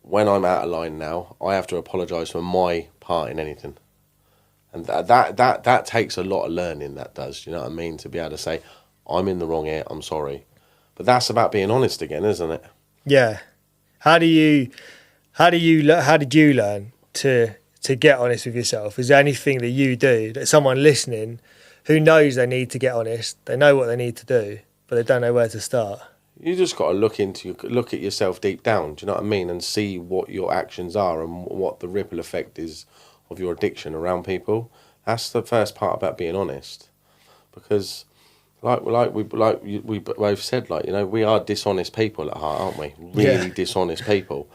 when I'm out of line now, I have to apologise for my part in anything. And that takes a lot of learning, that does, do you know what I mean? To be able to say, I'm in the wrong here, I'm sorry. But that's about being honest again, isn't it? Yeah. How did you learn to get honest with yourself? Is there anything that you do that someone listening who knows they need to get honest, they know what they need to do, but they don't know where to start? You just got to look at yourself deep down, do you know what I mean? And see what your actions are and what the ripple effect is of your addiction around people. That's the first part about being honest. Because like we both said, like, you know, we are dishonest people at heart, aren't we? Really dishonest people.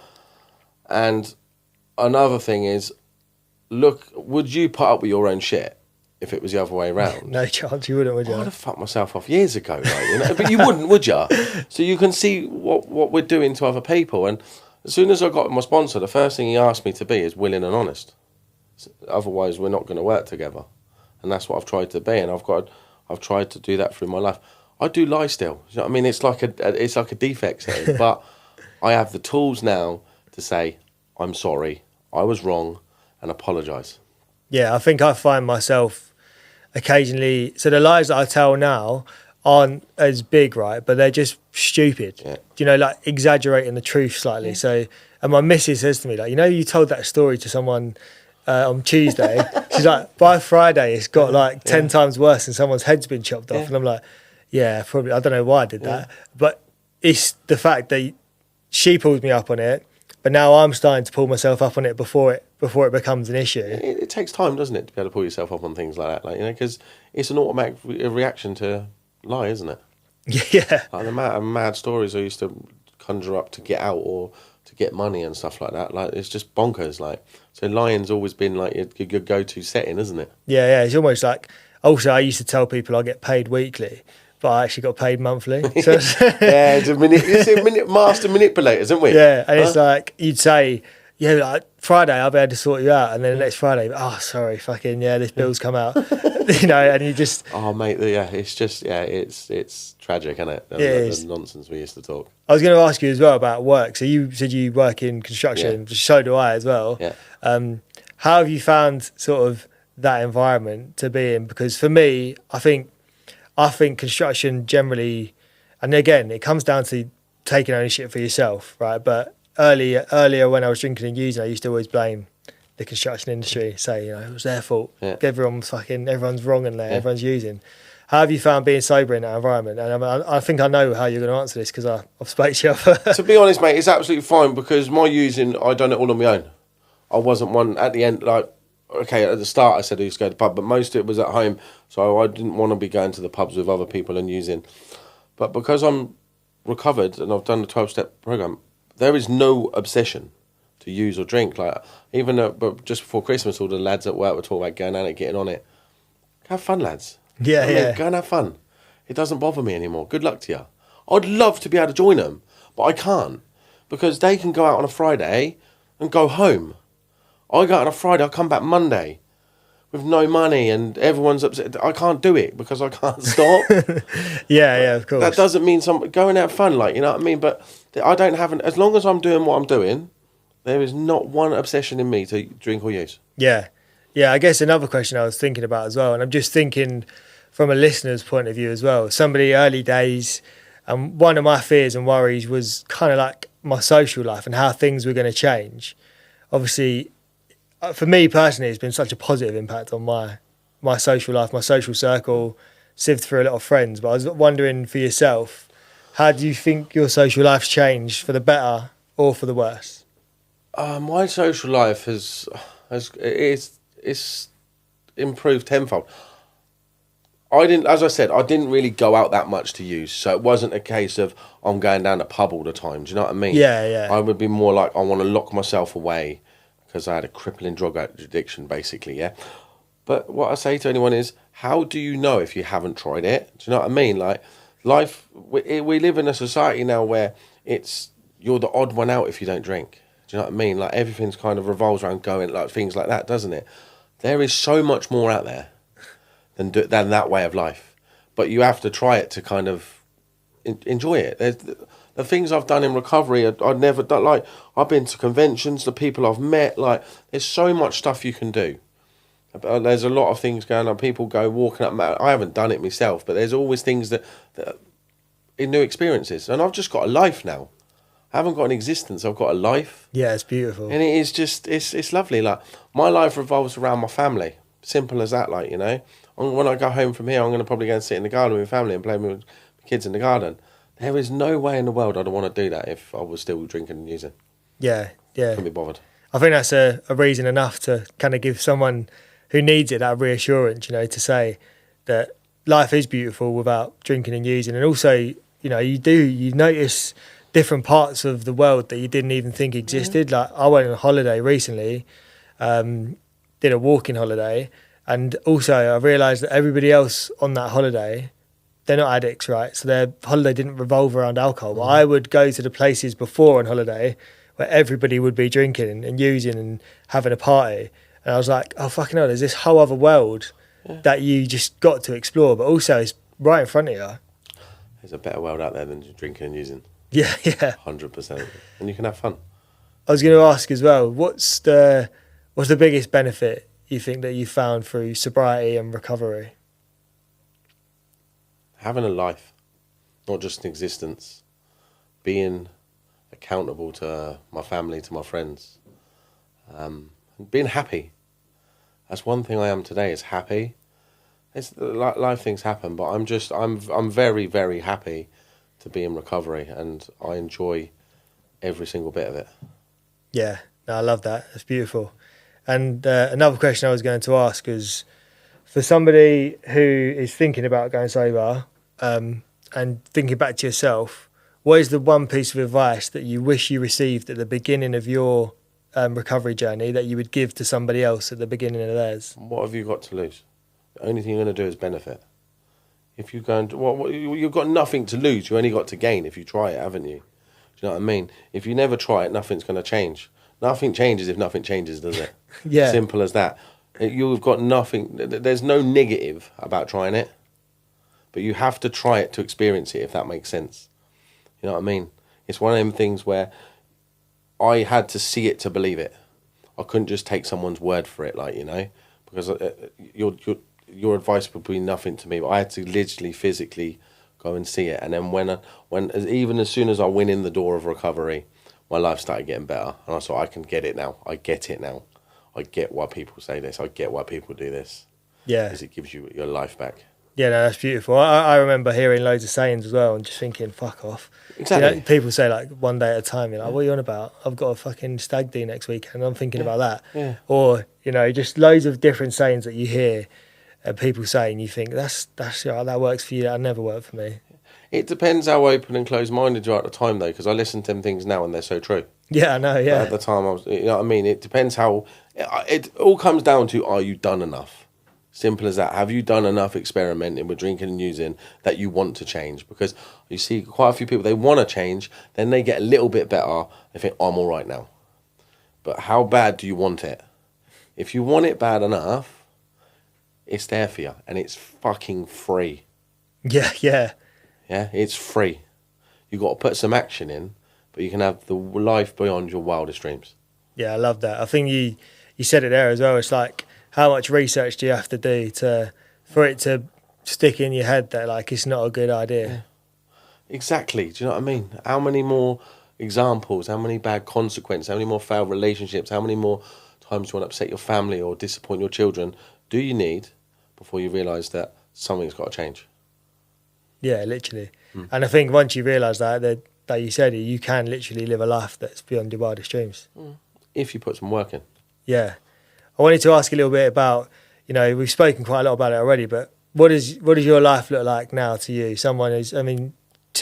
And another thing is, look, would you put up with your own shit if it was the other way around? No chance you wouldn't, would you? I'd have fucked myself off years ago, like, you know. But you wouldn't, would you? So you can see what we're doing to other people. And as soon as I got my sponsor, the first thing he asked me to be is willing and honest. Otherwise, we're not going to work together. And that's what I've tried to be, and I've tried to do that through my life. I do lie still. You know what I mean? It's like a defect setting, but I have the tools now to say, I'm sorry, I was wrong, and apologise. Yeah, I think I find myself occasionally, so the lies that I tell now aren't as big, right? But they're just stupid. Yeah. You know, like exaggerating the truth slightly. Yeah. So, and my missus says to me, like, you know, you told that story to someone on Tuesday. She's like, by Friday, it's got like 10 times worse and someone's head's been chopped off. And I'm like, yeah, probably. I don't know why I did that. But it's the fact that she pulled me up on it, but now I'm starting to pull myself up on it before before it becomes an issue. It takes time, doesn't it, to be able to pull yourself up on things like that, like, you know, because it's an automatic reaction to lie, isn't it? Yeah. Like the mad stories I used to conjure up to get out or to get money and stuff like that. Like, it's just bonkers. Like, so lying's always been like your go-to setting, isn't it? Yeah. It's almost like. Also, I used to tell people I get paid weekly, but I actually got paid monthly. So yeah, it's master manipulators, isn't we? Yeah, and it's like you'd say, yeah, like Friday I'll be able to sort you out, and then the next Friday, oh sorry, fucking yeah, this bill's come out, you know, and you just. Oh mate, yeah, it's just it's tragic, isn't it? The nonsense we used to talk. I was going to ask you as well about work. So you said you work in construction, so do I as well. Yeah. How have you found sort of that environment to be in? Because for me, I think construction generally, and again, it comes down to taking ownership for yourself, right? But earlier when I was drinking and using, I used to always blame the construction industry, say, you know, it was their fault. Yeah. Everyone's wrong in there, everyone's using. How have you found being sober in that environment? And I think I know how you're going to answer this because I've spoke to you. To be honest, mate, it's absolutely fine because my using, I done it all on my own. I wasn't one at the end, like, okay, at the start I said I used to go to the pub, but most of it was at home, so I didn't want to be going to the pubs with other people and using. But because I'm recovered and I've done the 12-step program, there is no obsession to use or drink. Like, even but just before Christmas, all the lads at work were talking about going out and getting on it. Have fun, lads. Yeah. Go and have fun. It doesn't bother me anymore. Good luck to you. I'd love to be able to join them, but I can't because they can go out on a Friday and go home. I go out on a Friday, I come back Monday with no money and everyone's upset. I can't do it because I can't stop. Yeah, of course. That doesn't mean go and have fun, like, you know what I mean? But I don't have as long as I'm doing what I'm doing, there is not one obsession in me to drink or use. Yeah, I guess another question I was thinking about as well, and I'm just thinking from a listener's point of view as well. Somebody early days, and one of my fears and worries was kind of like my social life and how things were going to change. Obviously, for me personally, it's been such a positive impact on my social life, my social circle, sieved through a lot of friends. But I was wondering for yourself, how do you think your social life's changed for the better or for the worse? My social life has improved tenfold. As I said, I didn't really go out that much to use, so it wasn't a case of I'm going down the pub all the time. Do you know what I mean? Yeah. I would be more like I want to lock myself away because I had a crippling drug addiction, basically. Yeah. But what I say to anyone is, how do you know if you haven't tried it? Do you know what I mean? Like, life, we live in a society now where you're the odd one out if you don't drink. Do you know what I mean? Like, everything's kind of revolves around going, like, things like that, doesn't it? There is so much more out there than that way of life. But you have to try it to kind of enjoy it. There's the things I've done in recovery, I'd never done. Like, I've been to conventions, the people I've met, like, there's so much stuff you can do. There's a lot of things going on. People go walking up. I haven't done it myself, but there's always things that in new experiences. And I've just got a life now. I haven't got an existence. I've got a life. Yeah, it's beautiful. And it is just, it's lovely. Like, my life revolves around my family. Simple as that, like, you know. When I go home from here, I'm going to probably go and sit in the garden with my family and play with my kids in the garden. There is no way in the world I'd want to do that if I was still drinking and using. Yeah. Couldn't be bothered. I think that's a reason enough to kind of give someone who needs it that reassurance, you know, to say that life is beautiful without drinking and using. And also, you know, you notice different parts of the world that you didn't even think existed. Like, I went on a holiday recently, did a walking holiday, and also I realised that everybody else on that holiday, they're not addicts, right? So their holiday didn't revolve around alcohol. But I would go to the places before on holiday where everybody would be drinking and using and having a party. And I was like, oh, fucking hell, there's this whole other world that you just got to explore, but also it's right in front of you. There's a better world out there than drinking and using. Yeah. 100%. And you can have fun. I was going to ask as well, what's the biggest benefit you think that you found through sobriety and recovery? Having a life, not just an existence. Being accountable to my family, to my friends. Being happy. That's one thing I am today, is happy. It's life things happen, but I'm very, very happy to be in recovery, and I enjoy every single bit of it. Yeah, no, I love that. It's beautiful. And another question I was going to ask is, for somebody who is thinking about going sober, and thinking back to yourself, what is the one piece of advice that you wish you received at the beginning of your recovery journey that you would give to somebody else at the beginning of theirs? What have you got to lose? The only thing you're going to do is benefit. If you go and you've got nothing to lose. You only got to gain if you try it, haven't you? Do you know what I mean? If you never try it, nothing's going to change. Nothing changes if nothing changes, does it? Yeah. Simple as that. You've got nothing. There's no negative about trying it, but you have to try it to experience it, if that makes sense. You know what I mean? It's one of them things where I had to see it to believe it. I couldn't just take someone's word for it, like, you know, because your advice would be nothing to me. But I had to literally, physically go and see it. And then even as soon as I went in the door of recovery, my life started getting better. And I thought, I can get it now. I get it now. I get why people say this. I get why people do this. Yeah. Because it gives you your life back. Yeah, no, that's beautiful. I remember hearing loads of sayings as well and just thinking, fuck off. Exactly. You know, people say, like, one day at a time. You're like, what are you on about? I've got a fucking stag do next week and I'm thinking about that. Yeah. Or, you know, just loads of different sayings that you hear people say and you think, that's that works for you. That never worked for me. It depends how open and closed-minded you are at the time, though, because I listen to them things now and they're so true. Yeah, I know, yeah. But at the time, you know what I mean? It depends how... It all comes down to, are you done enough? Simple as that. Have you done enough experimenting with drinking and using that you want to change? Because you see quite a few people, they want to change, then they get a little bit better, they think, I'm all right now. But how bad do you want it? If you want it bad enough, it's there for you, and it's fucking free. Yeah, yeah. Yeah, it's free. You got to put some action in, but you can have the life beyond your wildest dreams. Yeah, I love that. I think you said it there as well. It's like, how much research do you have to do for it to stick in your head that, like, it's not a good idea? Yeah. Exactly. Do you know what I mean? How many more examples, how many bad consequences, how many more failed relationships, how many more times you want to upset your family or disappoint your children do you need before you realise that something's got to change? Yeah, literally. And I think once you realise that you said it, you can literally live a life that's beyond your wildest dreams. If you put some work in. Yeah. I wanted to ask you a little bit about, you know, we've spoken quite a lot about it already, but what does your life look like now to you? Someone who's, I mean,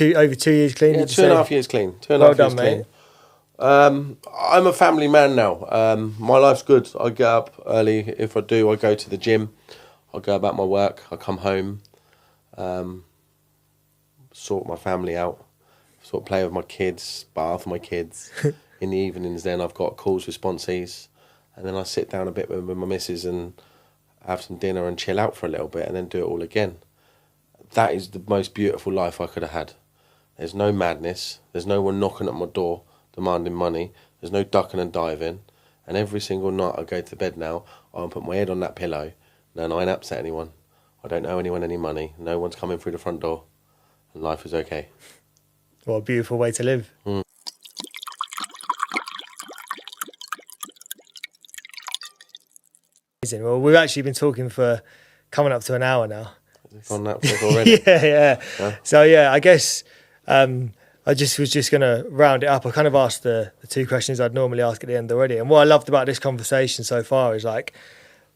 over 2 years clean? Yeah, 2.5 years clean. 2.5 years clean. I'm a family man now. My life's good. I get up early. If I do, I go to the gym. I go about my work. I come home. Sort my family out, sort of play with my kids, bath my kids. In the evenings then I've got calls with sponsees, and then I sit down a bit with my missus and have some dinner and chill out for a little bit and then do it all again. That is the most beautiful life I could have had. There's no madness, there's no one knocking at my door demanding money, there's no ducking and diving, and every single night I go to bed now, I'll put my head on that pillow, and I ain't upset anyone. I don't owe anyone any money, no one's coming through the front door. And life is okay. What a beautiful way to live. Amazing. Well, we've actually been talking for coming up to an hour now. Is it on that quick already? Yeah. Huh? So, yeah, I guess I was just going to round it up. I kind of asked the two questions I'd normally ask at the end already. And what I loved about this conversation so far is, like,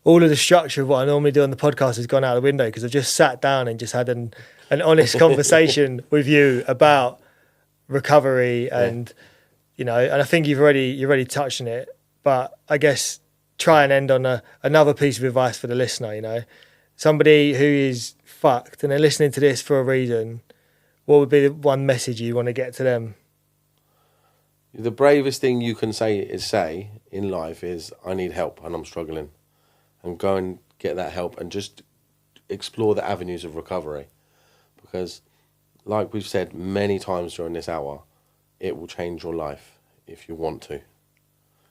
all of the structure of what I normally do on the podcast has gone out the window because I've just sat down and just had an honest conversation with you about recovery and, you know, and I think you've already touched on it, but I guess try and end on another piece of advice for the listener, you know, somebody who is fucked and they're listening to this for a reason. What would be the one message you want to get to them? The bravest thing you can say in life is, I need help and I'm struggling. And go and get that help and just explore the avenues of recovery. Because, like we've said many times during this hour, it will change your life if you want to.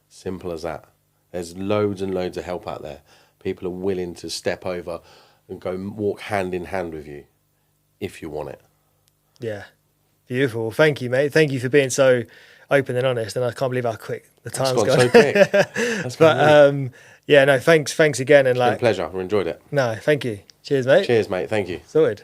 Simple as that. There's loads and loads of help out there. People are willing to step over and go walk hand in hand with you if you want it. Yeah. Beautiful. Well, thank you, mate. Thank you for being so open and honest. And I can't believe how quick the time's gone. So quick. But yeah, no, thanks again. And, like, it's been a pleasure. I enjoyed it. No, thank you. Cheers, mate. Cheers, mate. Thank you. Sorted.